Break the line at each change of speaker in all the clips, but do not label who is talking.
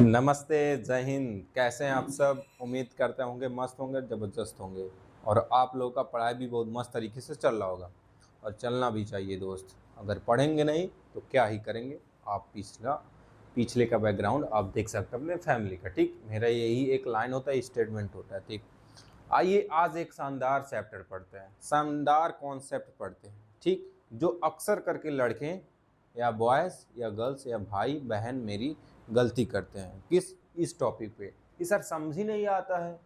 नमस्ते, जय हिंद। कैसे हैं आप सब? उम्मीद करते होंगे मस्त होंगे, ज़बरदस्त होंगे। और आप लोगों का पढ़ाई भी बहुत मस्त तरीके से चल रहा होगा और चलना भी चाहिए दोस्त। अगर पढ़ेंगे नहीं तो क्या ही करेंगे। आप पिछले का बैकग्राउंड आप देख सकते हैं अपने फैमिली का। ठीक, मेरा यही एक लाइन होता है, स्टेटमेंट होता है। ठीक, आइए आज एक शानदार चैप्टर पढ़ते हैं, शानदार कॉन्सेप्ट पढ़ते हैं। ठीक, जो अक्सर करके लड़के या बॉयज़ या गर्ल्स या भाई बहन मेरी गलती करते हैं। किस? इस टॉपिक पे कि सर समझ ही नहीं आता है,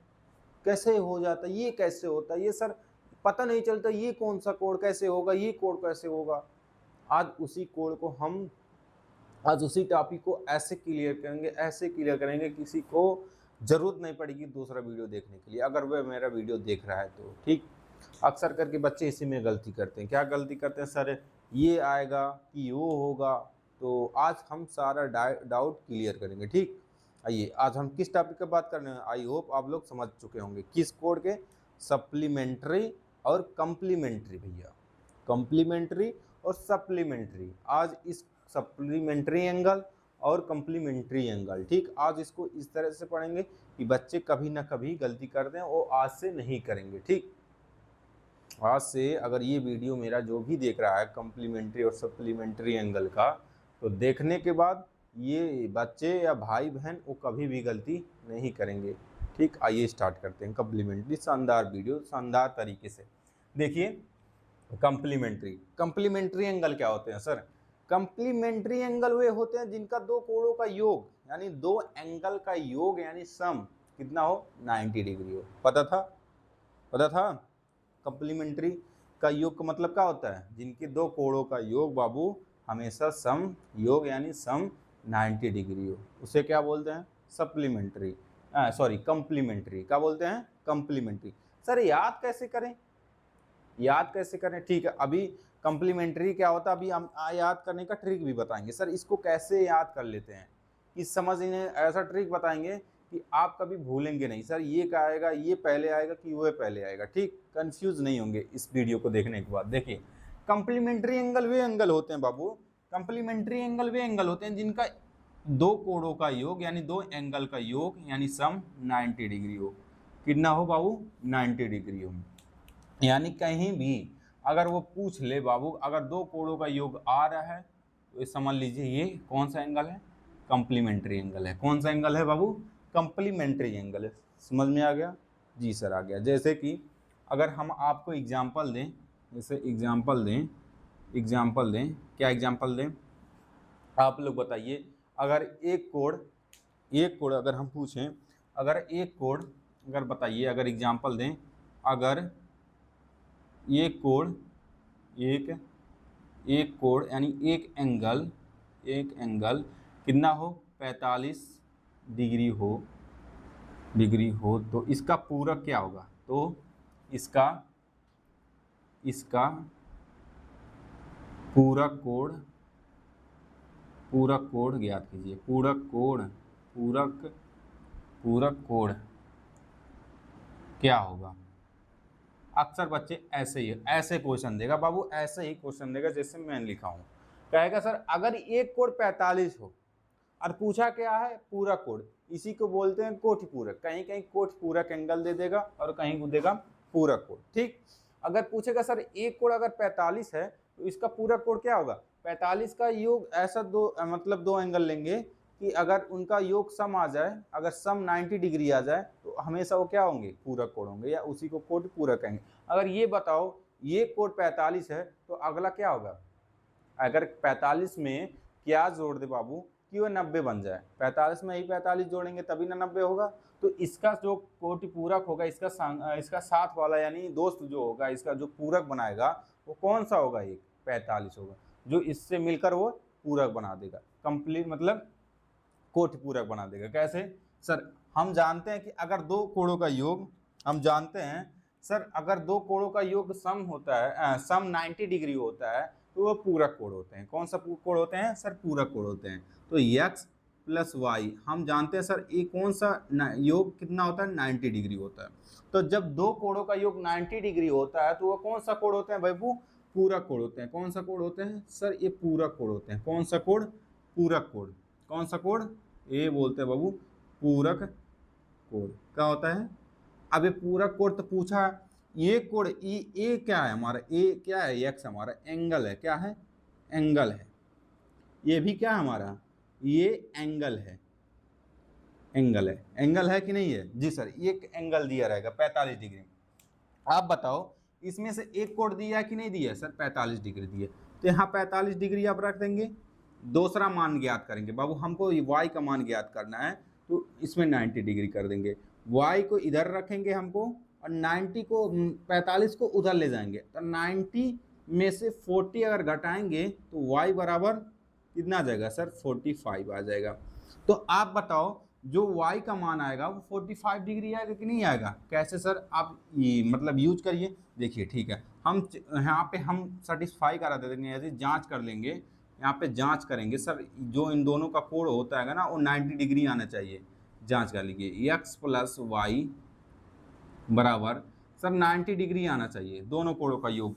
कैसे हो जाता है, ये कैसे होता है, ये सर पता नहीं चलता, ये कौन सा कोड कैसे होगा, ये कोड कैसे होगा। आज उसी कोड को हम आज उसी टॉपिक को ऐसे क्लियर करेंगे, ऐसे क्लियर करेंगे किसी को ज़रूरत नहीं पड़ेगी दूसरा वीडियो देखने के लिए, अगर वह मेरा वीडियो देख रहा है तो। ठीक, अक्सर करके बच्चे इसी में गलती करते हैं। क्या गलती करते हैं? सर ये आएगा कि वो होगा। तो आज हम सारा डाउट क्लियर करेंगे। ठीक, आइए आज हम किस टॉपिक पर बात करने हैं। आई होप आप लोग समझ चुके होंगे किस कोड के। सप्लीमेंट्री और कम्प्लीमेंट्री भैया, कम्प्लीमेंट्री और सप्लीमेंट्री। आज इस सप्लीमेंट्री एंगल और कम्प्लीमेंट्री एंगल। ठीक, आज इसको इस तरह से पढ़ेंगे कि बच्चे कभी ना कभी गलती करते हैं, वो आज से नहीं करेंगे। ठीक, आज से अगर ये वीडियो मेरा जो भी देख रहा है कम्प्लीमेंट्री और सप्लीमेंट्री एंगल का, तो देखने के बाद ये बच्चे या भाई बहन वो कभी भी गलती नहीं करेंगे। ठीक, आइए स्टार्ट करते हैं कम्प्लीमेंट्री। शानदार वीडियो, शानदार तरीके से देखिए। कंप्लीमेंट्री एंगल क्या होते हैं सर? कंप्लीमेंट्री एंगल वे होते हैं जिनका दो कोणों का योग यानी दो एंगल का योग यानी सम कितना हो, 90 डिग्री हो। पता था? पता था? कंप्लीमेंट्री का योग का मतलब क्या होता है? जिनके दो कोणों का योग बाबू हमेशा सम योग यानी सम 90 डिग्री हो, उसे क्या बोलते हैं? Supplementary, sorry complementary. क्या बोलते हैं? कंप्लीमेंट्री। सर याद कैसे करें? याद कैसे करें? ठीक है, अभी कम्प्लीमेंट्री क्या होता है अभी हम याद करने का ट्रिक भी बताएंगे। सर इसको कैसे याद कर लेते हैं कि समझने, ऐसा ट्रिक बताएंगे कि आप कभी भूलेंगे नहीं। सर ये क्या आएगा, ये पहले आएगा कि वो पहले आएगा। ठीक, कंफ्यूज नहीं होंगे इस वीडियो को देखने के बाद। देखिए, कम्प्लीमेंट्री एंगल वे एंगल होते हैं बाबू, कम्प्लीमेंट्री एंगल वे एंगल होते हैं जिनका दो कोणों का योग यानी दो एंगल का योग यानी सम 90 डिग्री हो। कितना हो बाबू? 90 डिग्री हो। यानी कहीं भी अगर वो पूछ ले बाबू, अगर दो कोणों का योग आ रहा है तो ये समझ लीजिए ये कौन सा एंगल है? कम्प्लीमेंट्री एंगल है। कौन सा एंगल है बाबू? कम्प्लीमेंट्री एंगल है। समझ में आ गया? जी सर आ गया। जैसे कि अगर हम आपको एग्जाम्पल दें, जैसे एग्जाम्पल दें, क्या एग्जाम्पल दें? आप लोग बताइए, अगर एक कोण अगर हम पूछें, अगर एक कोण, अगर बताइए, अगर एग्जाम्पल दें, अगर एक कोण एक एक कोण यानी एक एंगल कितना हो? 45 डिग्री हो तो इसका पूरक क्या होगा? तो इसका इसका पूरक कोण ज्ञात कीजिए। पूरक कोण क्या होगा? अक्सर बच्चे ऐसे क्वेश्चन देगा बाबू, ऐसे ही क्वेश्चन देगा जैसे मैं लिखा हूं। कहेगा सर अगर एक कोण 45 हो और पूछा क्या है? पूरक कोण, इसी को बोलते हैं कोटि पूरक। कहीं कहीं कोटि पूरक एंगल दे देगा और कहीं को देगा पूरक कोण। ठीक, अगर पूछेगा सर एक कोण अगर 45 है तो इसका पूरक कोण क्या होगा? 45 का योग ऐसा मतलब दो एंगल लेंगे कि अगर उनका योग सम आ जाए, अगर सम 90 डिग्री आ जाए तो हमेशा वो क्या होंगे? पूरक कोण होंगे, या उसी को कोटि पूरक कहेंगे। अगर ये बताओ ये कोण 45 है तो अगला क्या होगा? अगर 45 में क्या जोड़ दे बाबू कि वो 90 बन जाए, 45 में ही 45 जोड़ेंगे तभी ना 90 होगा। तो इसका जो कोटि पूरक होगा, इसका साथ वाला यानी दोस्त जो होगा, इसका जो पूरक बनाएगा वो कौन सा होगा? एक 45 होगा, जो इससे मिलकर वो पूरक बना देगा। कंप्लीट मतलब कोटि पूरक बना देगा। कैसे? सर हम जानते हैं कि अगर दो कोणों का योग, हम जानते हैं सर अगर दो कोणों का योग सम होता है, सम 90 डिग्री होता है तो वो पूरक कोण होते हैं। कौन सा कोण होते हैं सर? पूरक कोण होते हैं। तो x प्लस वाई हम जानते हैं सर ये कौन सा योग कितना होता है? 90 डिग्री होता है। तो जब दो कोणों का योग 90 डिग्री होता है तो वो कौन सा कोण होते हैं बाबू? पूरक कोण होते हैं। कौन सा कोण होते हैं सर? ये पूरक कोण होते हैं। कौन सा कोण? पूरक कोण। कौन सा कोण? ये बोलते हैं बाबू पूरक कोण। क्या होता है? अब ये पूरक कोण तो पूछा, ये कोण ये क्या है हमारा, ये क्या है, एक्स हमारा एंगल है, क्या है, एंगल है। ये भी क्या है हमारा, ये एंगल है, एंगल है, एंगल है कि नहीं है? जी सर, ये एंगल दिया रहेगा 45 डिग्री। आप बताओ इसमें से एक कोण दिया है कि नहीं दिया है? सर 45 डिग्री दिया, तो यहाँ 45 डिग्री आप रख देंगे। दूसरा मान ज्ञात करेंगे बाबू, हमको y का मान ज्ञात करना है, तो इसमें 90 डिग्री कर देंगे। y को इधर रखेंगे हमको, और 90 को 45 को उधर ले जाएंगे, तो 90 में से 40 अगर घटाएंगे तो y बराबर कितना आ जाएगा सर? 45 आ जाएगा। तो आप बताओ जो y का मान आएगा वो 45 डिग्री आएगा कि नहीं आएगा? कैसे सर? आप ये मतलब यूज करिए, देखिए ठीक है। हम यहाँ पे हम सेटिस्फाई करा देंगे, ऐसे जांच कर लेंगे, यहाँ पे जांच करेंगे सर, जो इन दोनों का कोण होता है ना वो 90 डिग्री आना चाहिए। जांच कर लीजिए, x प्लस वाई बराबर सर 90 डिग्री आना चाहिए, दोनों कोणों का योग।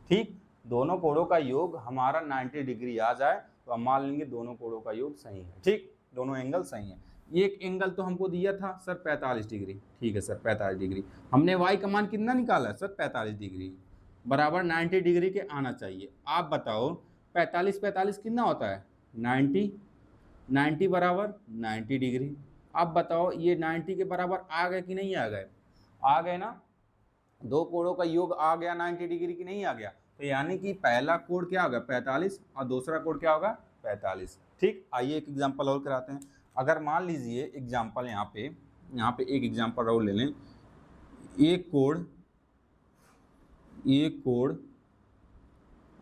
ठीक, दोनों कोणों का योग हमारा 90 डिग्री आ जाए तो हम मान लेंगे दोनों कोणों का योग सही है। ठीक, दोनों एंगल सही है। एक एंगल तो हमको दिया था सर 45 डिग्री, ठीक है सर 45 डिग्री। हमने y का मान कितना निकाला सर? 45 डिग्री बराबर 90 डिग्री के आना चाहिए। आप बताओ 45 45 कितना होता है? 90, 90 बराबर 90 डिग्री। आप बताओ ये 90 के बराबर आ गए कि नहीं आ गए? आ गए ना, दो कोणों का योग आ गया 90 डिग्री की नहीं आ गया? तो यानी कि पहला कोण क्या होगा? 45, और दूसरा कोण क्या होगा? 45। ठीक, आइए एक एग्जांपल और कराते हैं। अगर मान लीजिए एग्जांपल यहाँ पे एक एग्जांपल और ले लें। एक कोण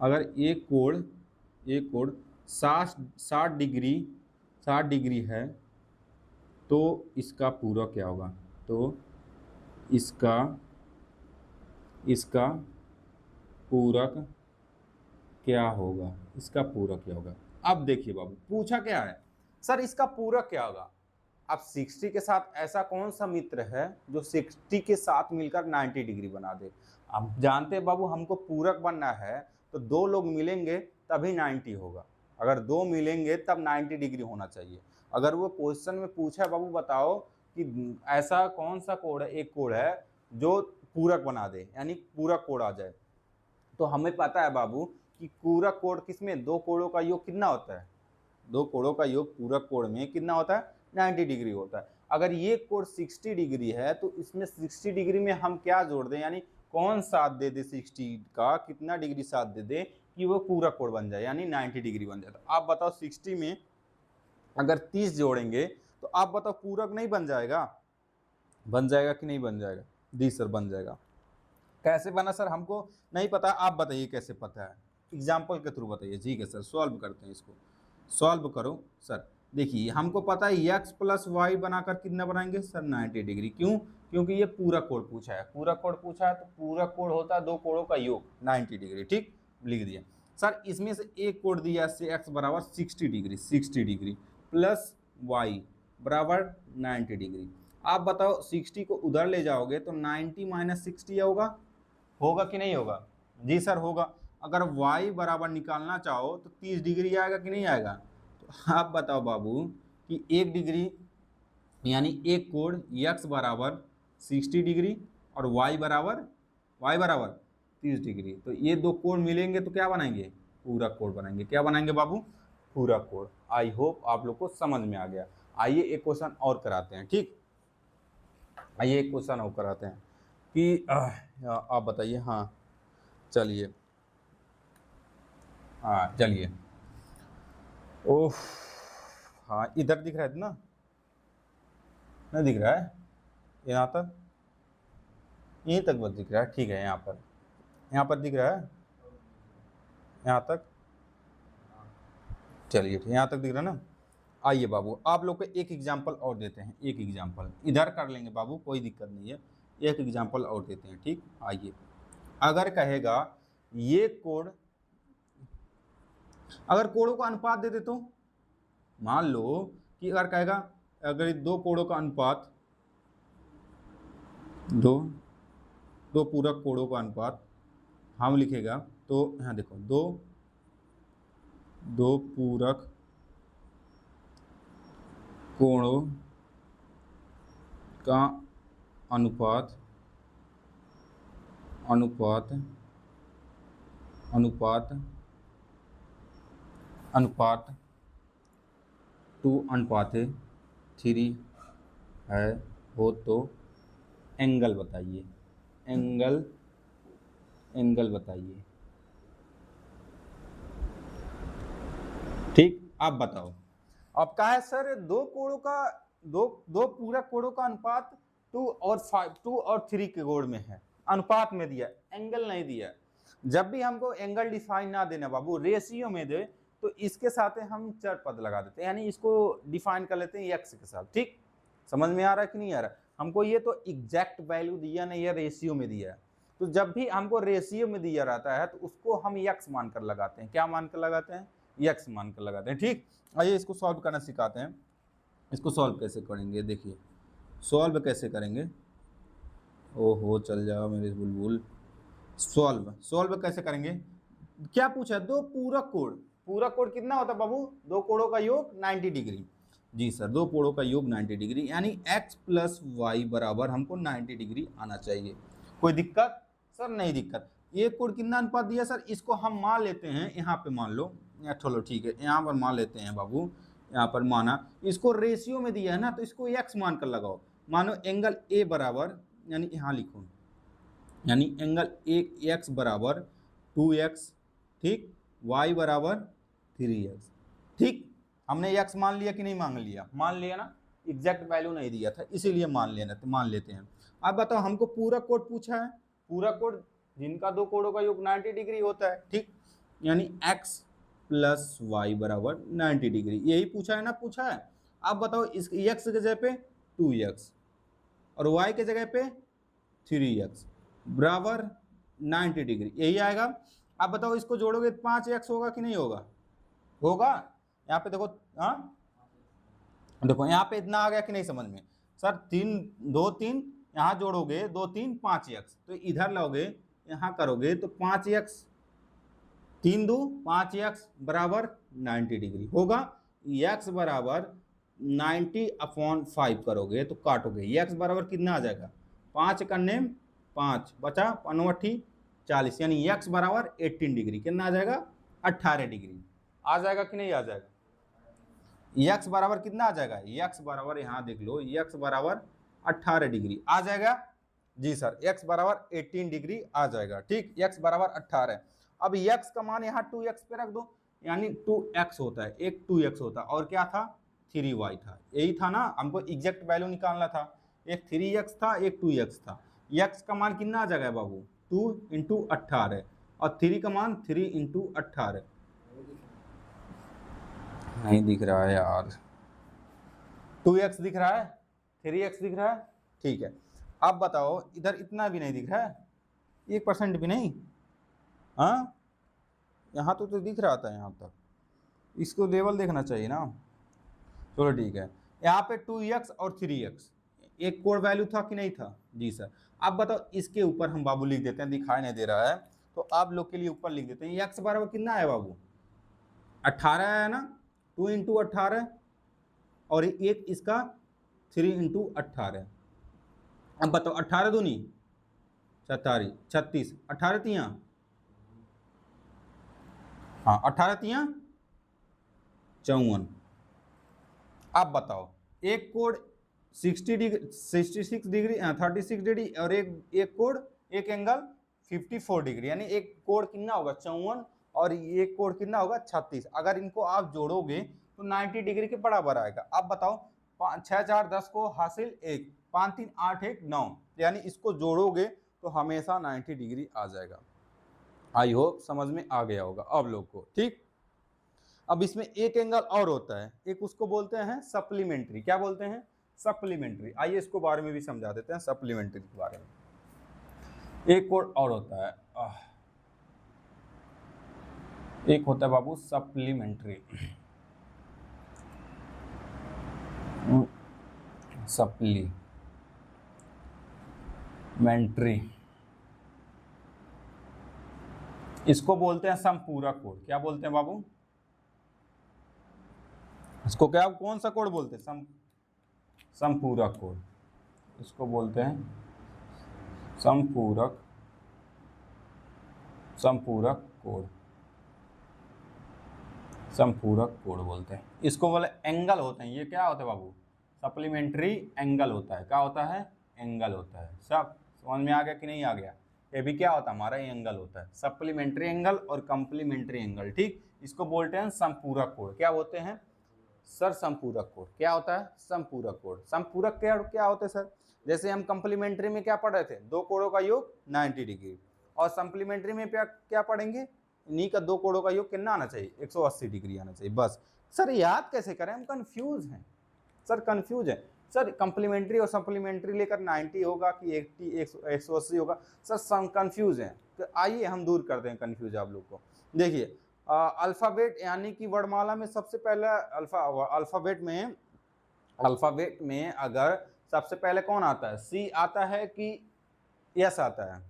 अगर एक कोण 60 डिग्री है तो इसका पूरक क्या होगा? तो इसका पूरक क्या होगा? इसका पूरक क्या होगा? अब देखिए बाबू पूछा क्या है सर, इसका पूरक क्या होगा? अब 60 के साथ ऐसा कौन सा मित्र है जो 60 के साथ मिलकर 90 डिग्री बना दे? हम जानते हैं बाबू, हमको पूरक बनना है तो दो लोग मिलेंगे तभी 90 होगा। अगर दो मिलेंगे तब 90 डिग्री होना चाहिए। अगर वो क्वेश्चन में पूछा है बाबू बताओ कि ऐसा कौन सा कोण है, एक कोण है जो पूरक बना दे, यानी पूरक कोण आ जाए, तो हमें पता है बाबू कि पूरक कोण किसमें, दो कोणों का योग कितना होता है? दो कोणों का योग पूरक कोण में कितना होता है? 90 डिग्री होता है। अगर ये कोण 60 डिग्री है तो इसमें 60 डिग्री में हम क्या जोड़ दें, यानी कौन साथ दे दे 60 का, कितना डिग्री साथ दे दे कि वो पूरक कोण बन जाए, यानी 90 डिग्री बन जाए। तो आप बताओ 60 में अगर 30 जोड़ेंगे तो आप बताओ पूरक नहीं बन जाएगा? बन जाएगा कि नहीं बन जाएगा? जी सर बन जाएगा। कैसे बना सर? हमको नहीं पता, आप बताइए कैसे पता है, एग्जाम्पल के थ्रू बताइए। ठीक है सर, सॉल्व करते हैं इसको, सॉल्व करो सर। देखिए हमको पता है x प्लस वाई बनाकर कितना बनाएंगे सर? 90 डिग्री। क्यों? क्योंकि ये पूरक कोण पूछा है, पूरक कोण पूछा है तो पूरक कोण होता है दो कोणों का योग 90 डिग्री। ठीक, लिख दिया सर। इसमें से एक कोण दिया से x बराबर 60 डिग्री, 60 डिग्री प्लस y बराबर 90 डिग्री। आप बताओ 60 को उधर ले जाओगे तो 90 माइनस 60 होगा कि नहीं होगा? जी सर होगा। अगर y बराबर निकालना चाहो तो 30 डिग्री आएगा कि नहीं आएगा? तो आप बताओ बाबू कि 1 डिग्री यानी एक कोण x बराबर 60 डिग्री और y बराबर 30 डिग्री, तो ये दो कोण मिलेंगे तो क्या बनाएंगे? पूरक कोण बनाएंगे। क्या बनाएंगे बाबू? पूरक कोण। आई होप आप लोग को समझ में आ गया। आइए एक क्वेश्चन और कराते हैं। ठीक, आइए एक क्वेश्चन और कराते हैं कि आप बताइए। हाँ चलिए, हाँ चलिए। ओह, हाँ इधर दिख रहा है ना? नहीं दिख रहा है? यहाँ तक, यहीं तक बस दिख रहा है। ठीक है, यहाँ पर दिख रहा है, यहाँ तक। चलिए ठीक, यहाँ तक दिख रहा है ना? आइए बाबू आप लोग को एक एग्जाम्पल और देते हैं, एक एग्जाम्पल इधर कर लेंगे बाबू, कोई दिक्कत नहीं है। एक एग्जाम्पल और देते हैं। ठीक, आइए। अगर कहेगा ये कोण, अगर कोणों का अनुपात दे दे तो मान लो कि अगर कहेगा अगर दो कोणों का अनुपात, दो पूरक कोणों का अनुपात हम लिखेगा तो यहाँ देखो, दो पूरक कोणों का अनुपात अनुपात अनुपात अनुपात 2:3 है हो तो एंगल बताइए। एंगल एंगल बताइए। ठीक, आप बताओ। अब क्या है सर, दो कोणों का दो दो पूरा कोणों का अनुपात 2 और 3 के कोण में है, अनुपात में दिया, एंगल नहीं दिया। जब भी हमको एंगल डिफाइन ना देना बाबू, रेशियो में दे, तो इसके साथ हम चर पद लगा देते हैं, यानी इसको डिफाइन कर लेते हैं एक्स के साथ। ठीक, समझ में आ रहा है कि नहीं आ रहा? हमको ये तो एग्जैक्ट वैल्यू दिया नहीं है, रेशियो में दिया है। तो जब भी हमको रेशियो में दिया रहता है तो उसको हम एक्स मानकर लगाते हैं। क्या मानकर लगाते हैं? एक्स मानकर लगाते हैं। ठीक, आइए इसको सॉल्व करना सिखाते हैं। इसको सॉल्व कैसे करेंगे, देखिए सॉल्व कैसे करेंगे। ओहो, चल जाओ मेरे बुलबुल। सॉल्व कैसे करेंगे? क्या पूछा? दो पूरक कोण। पूरक कोण कितना होता है बाबू? दो कोणों का योग 90 डिग्री। जी सर, दो कोणों का योग 90 डिग्री, यानी x प्लस वाई बराबर हमको 90 डिग्री आना चाहिए। कोई दिक्कत? सर नहीं दिक्कत। ये कोण कितना अनुपात दिया सर? इसको हम मान लेते हैं, यहाँ पे मान लो, चलो ठीक है, यहाँ पर मान लेते हैं बाबू। यहाँ पर माना, इसको रेशियो में दिया है ना, तो इसको x मान कर लगाओ। मानो एंगल ए बराबर, यानी यहाँ लिखो, यानी एंगल एक्स बराबर 2x, ठीक, y बराबर 3x। ठीक, हमने x मान लिया कि नहीं मान लिया? मान लिया ना, एग्जैक्ट वैल्यू नहीं दिया था इसीलिए मान लेना, तो मान लेते हैं। अब बताओ, हमको पूरक कोण पूछा है, पूरक कोण जिनका दो कोणों का योग 90 डिग्री होता है। ठीक, यानी x प्लस वाई बराबर 90 डिग्री, यही पूछा है ना? पूछा है। अब बताओ, इस x की जगह पे 2x और y की जगह पे 3x बराबर 90 डिग्री, यही आएगा। अब बताओ, इसको जोड़ोगे 5x होगा कि नहीं होगा? होगा। यहाँ पे देखो, हाँ देखो यहाँ पे इतना आ गया कि नहीं समझ में? सर 3 यहाँ जोड़ोगे 2 3 5x, तो इधर लाओगे यहाँ करोगे तो 5x 3 2 5x बराबर 90 डिग्री होगा। x बराबर 90/5 करोगे तो काटोगे, x बराबर कितना आ जाएगा? 5 करने 5 बचा 5 40, यानी x बराबर 18 डिग्री। कितना आ जाएगा? 18 डिग्री आ जाएगा कि नहीं आ जाएगा? x बराबर कितना आ जाएगा? x बराबर यहाँ देख लो, x बराबर 18 डिग्री आ जाएगा। जी सर, x बराबर 18 डिग्री आ जाएगा। ठीक, x बराबर 18। अब x का मान यहाँ 2x पे रख दो, यानी 2x होता है, एक 2x होता है, और क्या था? 3y था। यही था ना, हमको एग्जैक्ट वैल्यू निकालना था। एक 3x था, एक 2x था। x का मान कितना आ जाएगा बाबू? 2 × 18, और 3 का मान 3 × 18। नहीं दिख रहा है यार। 2x दिख रहा है, 3x दिख रहा है। ठीक है, अब बताओ, इधर इतना भी नहीं दिख रहा है, 1% भी नहीं। हाँ, यहाँ तो दिख रहा था यहाँ तक, इसको लेवल देखना चाहिए ना। चलो ठीक है, यहाँ पे 2x और 3x एक कोड वैल्यू था कि नहीं था? जी सर। अब बताओ, इसके ऊपर हम बाबू लिख देते हैं, दिखाई नहीं दे रहा है तो आप लोग के लिए ऊपर लिख देते हैं। x बराबर कितना है बाबू? 18 है ना, 2 × 18, और एक इसका 3 × 18। अब बताओ, 18 दूनी 36, 18 तिया, हाँ 18 तिया 54। अब बताओ, एक कोड 60 डिग्री 66 डिग्री 36 डिग्री, और एक कोड एक एंगल 54 डिग्री, यानी एक कोड कितना होगा? 54, और एक कोड कितना होगा? 36। अगर इनको आप जोड़ोगे तो 90 डिग्री के बराबर आएगा। अब बताओ, 6 4 10 को हासिल 1, 5 3 8 1 9, यानी इसको जोड़ोगे तो हमेशा 90 डिग्री आ जाएगा। आई होप समझ में आ गया होगा अब लोग को। ठीक, अब इसमें एक एंगल और होता है, एक उसको बोलते हैं सप्लीमेंट्री। क्या बोलते हैं? सप्लीमेंट्री। आइए इसको बारे में भी समझा देते हैं, सप्लीमेंट्री के बारे में। एक कोड और होता है, एक होता है बाबू सप्लीमेंट्री। सप्लीमेंट्री, इसको बोलते हैं समपूरक कोड। क्या बोलते हैं बाबू? इसको क्या, कौन सा कोड बोलते हैं?
समपूरक कोण, इसको बोलते हैं समपूरक कोण, समपूरक कोण बोलते हैं इसको। बोले एंगल होते हैं, ये क्या होता है बाबू, सप्लीमेंट्री एंगल होता है। क्या होता है, एंगल होता है। सब समझ में आ गया कि नहीं आ गया। ये भी क्या होता है हमारा, एंगल होता है, सप्लीमेंट्री एंगल और कंप्लीमेंट्री एंगल। ठीक, इसको बोलते हैं समपूरक कोण। क्या बोलते हैं सर, समपूरक कोण। क्या होता है, समपूरक कोण। समपूरक क्या होते हैं सर, जैसे हम कंप्लीमेंट्री में क्या पढ़ रहे थे, दो कोणों का योग 90 डिग्री, और सप्लीमेंट्री में क्या पढ़ेंगे, इन्हीं का दो कोणों का योग कितना आना चाहिए, 180 डिग्री आना चाहिए। बस सर याद कैसे करें, हम कंफ्यूज हैं सर, कंफ्यूज है सर। कंप्लीमेंट्री और सप्लीमेंट्री लेकर 90 होगा कि 80 180 होगा सर, कंफ्यूज है। तो आइए हम दूर करते हैं कंफ्यूज आप लोग को। देखिए अल्फाबेट यानी कि वर्णमाला में सबसे पहले अल्फाबेट में अगर सबसे पहले कौन आता है, सी आता है कि यस आता है।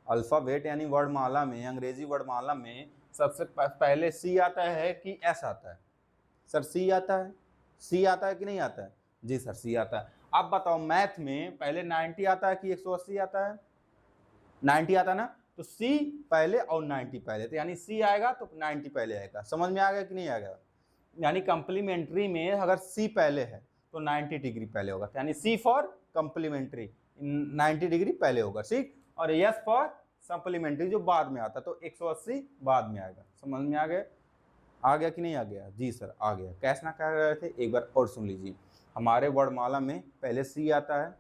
अल्फाबेट यानी वर्णमाला में, अंग्रेजी वर्णमाला में सबसे पहले सी आता है कि एस आता है। सर सी आता है, सी आता है कि नहीं आता है, जी सर सी आता है। अब बताओ मैथ में पहले 90 आता है कि 180 आता है, 90 आता है ना, तो सी पहले और 90 पहले, तो यानी सी आएगा तो 90 पहले आएगा। समझ में आ गया कि नहीं आ गया। यानी कंप्लीमेंट्री में अगर सी पहले है तो 90 डिग्री पहले होगा, यानी सी फॉर कंप्लीमेंट्री 90 डिग्री पहले होगा। ठीक, और यस फॉर सप्लीमेंट्री जो बाद में आता है तो 180 बाद में आएगा। समझ में आ गया कि नहीं आ गया, जी सर आ गया। कैसे ना कह रहे थे, एक बार और सुन लीजिए। हमारे वर्णमाला में पहले सी आता है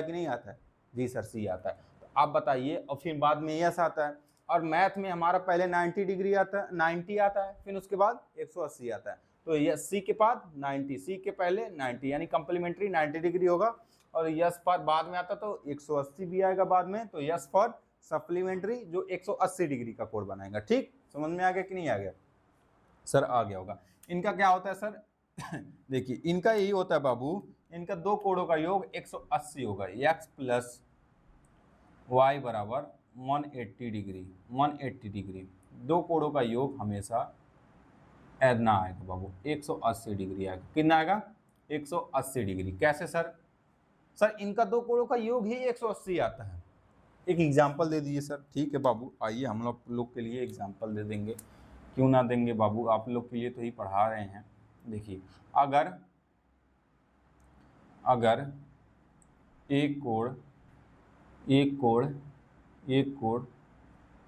कि नहीं आता है, जी सर सी आता है। तो आप बताइए, और फिर बाद में यस आता है। और मैथ में हमारा पहले 90 डिग्री आता है, 90 आता है, फिर उसके बाद 180 आता है। तो यस सी के बाद 90, सी के पहले 90, यानी कंप्लीमेंट्री 90 डिग्री होगा। और यस पर बाद में आता तो 180 भी आएगा बाद में, तो यस फॉर सप्लीमेंट्री जो 180 डिग्री का कोण बनाएगा। ठीक, समझ में आ गया कि नहीं आ गया सर, आ गया होगा। इनका क्या होता है सर देखिए इनका यही होता है बाबू, इनका दो कोणों का योग 180 होगा, x प्लस वाई बराबर 180 डिग्री, 180 डिग्री। दो कोणों का योग हमेशा ऐदना आएगा बाबू, 180 डिग्री आएगा। कितना आएगा, 180 डिग्री। कैसे सर, सर इनका दो कोणों का योग ही 180 आता है। एक एग्जाम्पल दे दीजिए सर। ठीक है बाबू, आइए हम लोग के लिए एग्जाम्पल दे देंगे, क्यों ना देंगे बाबू, आप लोग के लिए तो ही पढ़ा रहे हैं। देखिए अगर एक कोण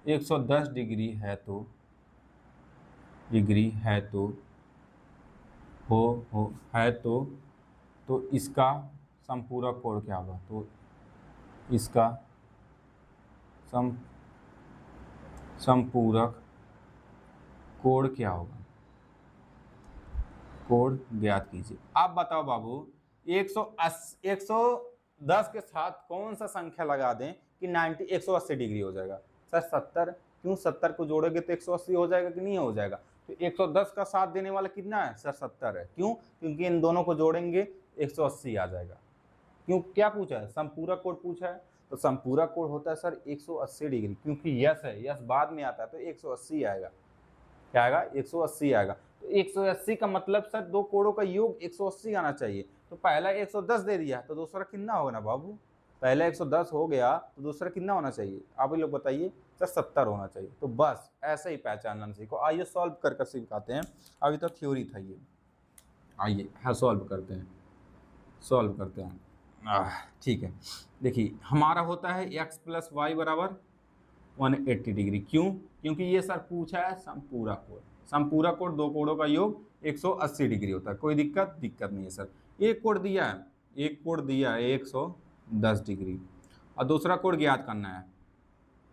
110 डिग्री है तो इसका समपूरक कोण क्या होगा, तो इसका समपूरक कोण क्या होगा, कोण ज्ञात कीजिए। आप बताओ बाबू, 110 के साथ कौन सा संख्या लगा दें कि 180 डिग्री हो जाएगा। सर 70, क्यों 70 को जोड़ोगे तो 180 हो जाएगा कि नहीं हो जाएगा। तो 110 का साथ देने वाला कितना है सर, 70 है। क्यों, क्योंकि इन दोनों को जोड़ेंगे 180 आ जाएगा। क्यों, क्या पूछा है, समपूरक कोण पूछा है। तो समपूरक कोण होता है सर 180 डिग्री, क्योंकि यस है, यस बाद में आता है तो 180 आएगा। क्या आएगा, 180 आएगा। तो 180 का मतलब सर दो कोणों का योग 180 आना चाहिए। तो पहला 110 दे दिया तो दूसरा कितना होगा ना बाबू, पहला 110 हो गया तो दूसरा कितना होना चाहिए, आप ही लोग बताइए। सर 70 होना चाहिए। तो बस ऐसे ही पहचानना सीखो। आइए सॉल्व कर सिखाते हैं, अभी तो थ्योरी था ये। आइए हाँ सॉल्व करते हैं। ठीक है, देखिए हमारा होता है x प्लस वाई बराबर 180 डिग्री। क्यों, क्योंकि ये सर पूछा है समपूरक कोण। समपूरक कोण दो कोणों का योग 180 डिग्री होता है। कोई दिक्कत नहीं है सर। एक कोण दिया है 110 डिग्री, और दूसरा कोण ज्ञात करना है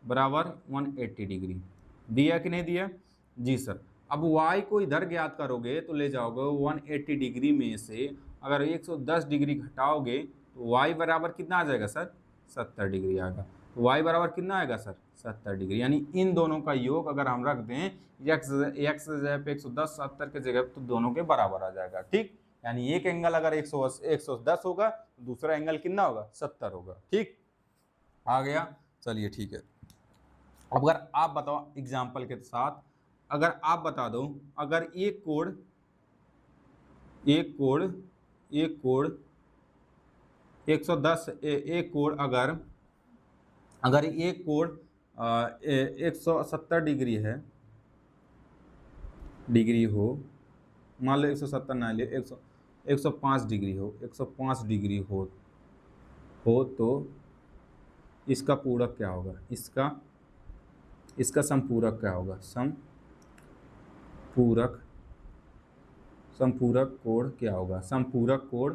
बराबर 180 डिग्री। दिया कि नहीं दिया, जी सर। अब y को इधर ज्ञात करोगे तो ले जाओगे 180 डिग्री में से अगर 110 डिग्री घटाओगे तो y बराबर कितना आ जाएगा सर, 70 डिग्री आएगा। तो y बराबर कितना आएगा सर, 70 डिग्री। यानी इन दोनों का योग अगर हम रख दें x जगह पे 110, 70 के जगह तो दोनों के बराबर आ जाएगा। ठीक, यानी एक एंगल अगर 110 होगा तो दूसरा एंगल कितना होगा, 70 होगा। ठीक, आ गया, चलिए ठीक है। अब अगर आप बताओ एग्जाम्पल के साथ, अगर आप बता दो, अगर एक कोण 110 एक कोण अगर अगर एक कोण 170 डिग्री है, डिग्री हो, मान लो 170 ना ले, 105 डिग्री हो, 105 डिग्री हो तो इसका पूरक क्या होगा, इसका समपूरक क्या होगा, समपूरक कोण क्या होगा, समपूरक कोण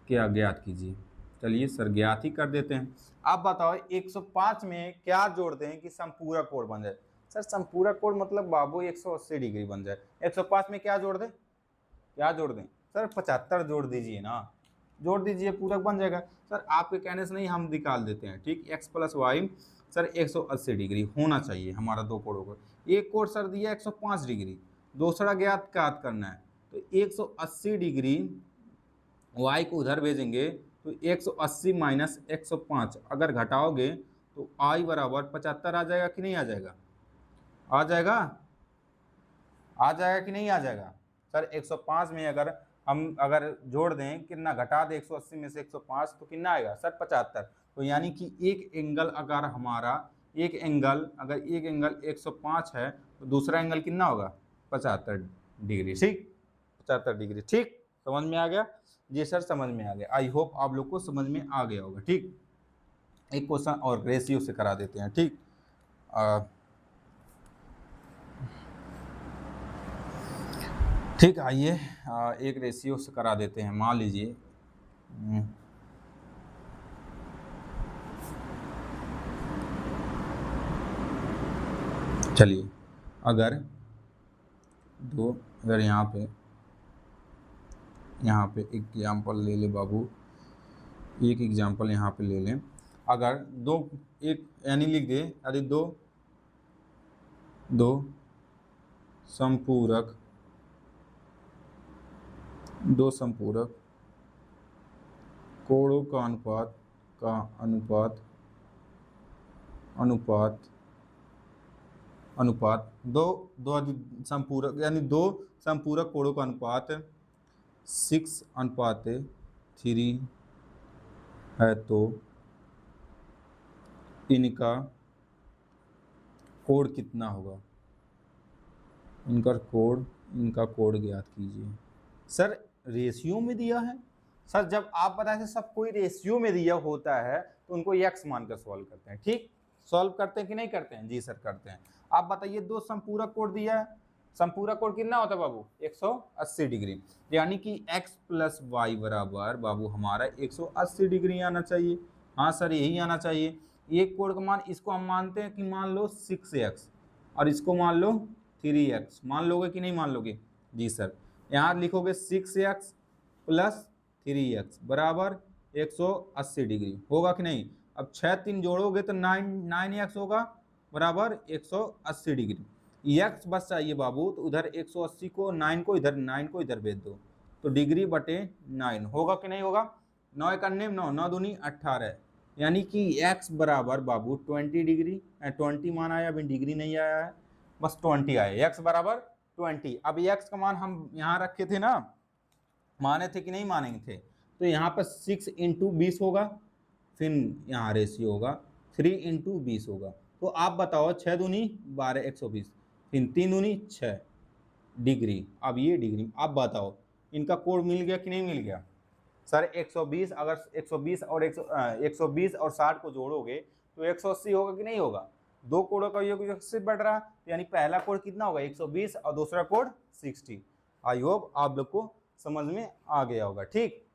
क्या ज्ञात कीजिए। चलिए सर ज्ञात ही कर देते हैं। आप बताओ 105 में क्या जोड़ दें कि समपूरक कोण बन जाए। सर समपूरक कोण मतलब बाबू 180 डिग्री बन जाए। 105 में क्या जोड़ दें, सर 75 जोड़ दीजिए ना, जोड़ दीजिए, पूरक बन जाएगा। सर आपके कहने से नहीं, हम निकाल देते हैं। ठीक, x plus Y sir 180 degree होना चाहिए हमारा दो कोणों को। एक कोण सर दिया 105 डिग्री, दूसरा ज्ञात करना है, तो 180 डिग्री y को उधर भेजेंगे तो 180 माइनस 105 अगर घटाओगे तो i बराबर 75 आ जाएगा कि नहीं आ जाएगा, आ जाएगा कि नहीं आ जाएगा। सर 105 में अगर जोड़ दें, कितना घटा दें 180 में से 105 तो कितना आएगा सर 75। तो यानी कि एक एंगल अगर हमारा एक एंगल 105 है तो दूसरा एंगल कितना होगा 75 डिग्री। ठीक, 75 डिग्री। ठीक, समझ में आ गया जी सर, समझ में आ गया। आई होप आप लोग को समझ में आ गया होगा। ठीक, एक क्वेश्चन और रेशियो से करा देते हैं। ठीक, ठीक, आइए एक रेशियो से करा देते हैं। मान लीजिए चलिए अगर यहाँ पे एग्जाम्पल ले ले बाबू, एक एग्जाम्पल यहाँ पे ले लें। अगर दो एक यानी लिख दे, अरे दो संपूरक कोणों का अनुपात दो संपूरक यानी दो संपूरक कोणों का अनुपात 6:3 है तो इनका कोण कितना होगा, इनका कोण ज्ञात कीजिए। सर रेशियो में दिया है। सर जब आप बताए सब कोई रेशियो में दिया होता है तो उनको x मानकर सॉल्व करते हैं। ठीक, सॉल्व करते हैं कि नहीं करते हैं? जी सर करते हैं। आप बताइए दो संपूरक कोण दिया है, संपूरक कोण कितना होता है बाबू 180 डिग्री, यानी कि x प्लस वाई बराबर बाबू हमारा 180 डिग्री आना चाहिए। हाँ सर यही आना चाहिए। एक कोण का मान इसको हम मानते हैं कि मान लो 6x और इसको मान लो 3x, मान लोगे कि नहीं मान लोगे? जी सर, यहाँ लिखोगे 6x प्लस 3x बराबर 180 डिग्री होगा कि नहीं? अब 6 3 जोड़ोगे तो 9x होगा बराबर 180 डिग्री। x बस चाहिए बाबू, तो उधर 180 को 9 को इधर भेज दो तो डिग्री बटे 9 होगा कि नहीं होगा? 9 करने 9 9 दूनी 18, यानी कि x बराबर बाबू 20 डिग्री। 20 मान आया, अभी डिग्री नहीं आया है, बस 20 आया। x बराबर 20। अब x का मान हम यहाँ रखे थे ना, माने थे कि नहीं मानेंगे थे? तो यहाँ पर 6 इंटू 20 होगा, फिर यहाँ रेशियो होगा 3 इंटू 20 होगा। तो आप बताओ 6 दूनी 12 120, फिर 3 दूनी 6 डिग्री। अब ये डिग्री आप बताओ इनका कोण मिल गया कि नहीं मिल गया? सर 120 अगर 120 और 120 और 60 को जोड़ोगे तो 180 होगा कि नहीं होगा? दो कोणों का योग 180 बढ़ रहा है, यानी पहला कोण कितना होगा 120 और दूसरा कोण 60। आई होप आप लोग को समझ में आ गया होगा। ठीक,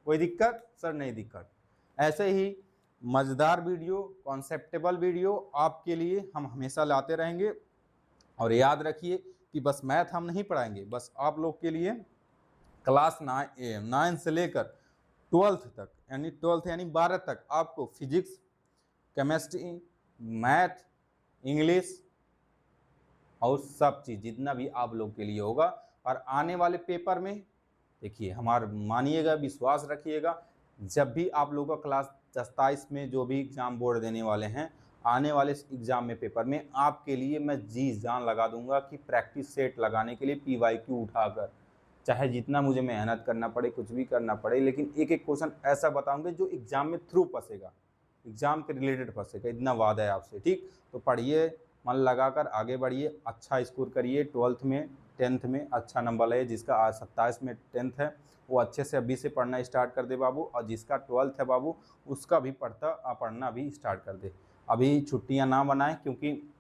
कोई दिक्कत? सर नहीं दिक्कत। ऐसे ही मजेदार वीडियो, कॉन्सेप्टेबल वीडियो आपके लिए हम हमेशा लाते रहेंगे। और याद रखिए कि बस मैथ हम नहीं पढ़ाएंगे, बस आप लोग के लिए क्लास 9 से लेकर 12th तक, यानी 12th यानी 12 तक आपको फिजिक्स, केमिस्ट्री, मैथ, इंग्लिश और सब चीज़ जितना भी आप लोग के लिए होगा। और आने वाले पेपर में देखिए, हमारा मानिएगा, विश्वास रखिएगा, जब भी आप लोगों का क्लास 27 में जो भी एग्ज़ाम बोर्ड देने वाले हैं, आने वाले एग्ज़ाम में पेपर में आपके लिए मैं जी जान लगा दूंगा कि प्रैक्टिस सेट लगाने के लिए PYQ उठाकर चाहे जितना मुझे मेहनत करना पड़े, कुछ भी करना पड़े, लेकिन एक एक क्वेश्चन ऐसा बताऊंगे जो एग्जाम में थ्रू फंसेगा, एग्जाम के रिलेटेड फंसेगा, इतना वादा है आपसे। ठीक, तो पढ़िए, मन लगाकर आगे बढ़िए, अच्छा स्कोर करिए। 12th में 10th में अच्छा नंबर लाइए। जिसका आज 27 में 10th है वो अच्छे से अभी से पढ़ना स्टार्ट कर दे बाबू, और जिसका 12th है बाबू उसका भी पढ़ना भी स्टार्ट कर दे। अभी छुट्टियां ना बनाएं, क्योंकि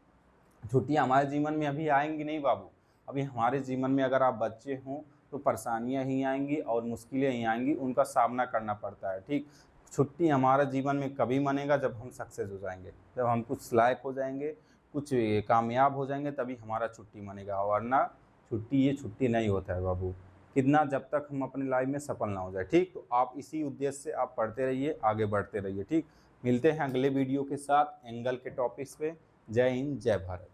छुट्टियां हमारे जीवन में अभी आएंगी नहीं बाबू। अभी हमारे जीवन में अगर आप बच्चे हों तो परेशानियां ही आएंगी और मुश्किलें ही आएंगी, उनका सामना करना पड़ता है। ठीक, छुट्टी हमारे जीवन में कभी मनेगा जब हम सक्सेस हो जाएंगे, जब हम कुछ लायक हो जाएंगे, कुछ कामयाब हो जाएंगे, तभी हमारा छुट्टी मनेगा। वरना छुट्टी ये छुट्टी नहीं होता है बाबू, कितना जब तक हम अपनी लाइफ में सफल ना हो जाए। ठीक, तो आप इसी उद्देश्य से आप पढ़ते रहिए, आगे बढ़ते रहिए। ठीक, मिलते हैं अगले वीडियो के साथ एंगल के टॉपिक्स पे। जय हिंद, जय भारत।